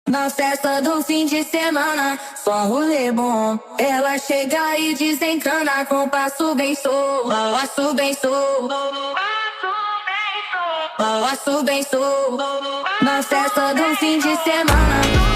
Na festa do fim de semana, só rolê bom. Ela chega e desencana com passo bem solto. Passo bem solto. Passo bem solto. Na festa do fim de semana.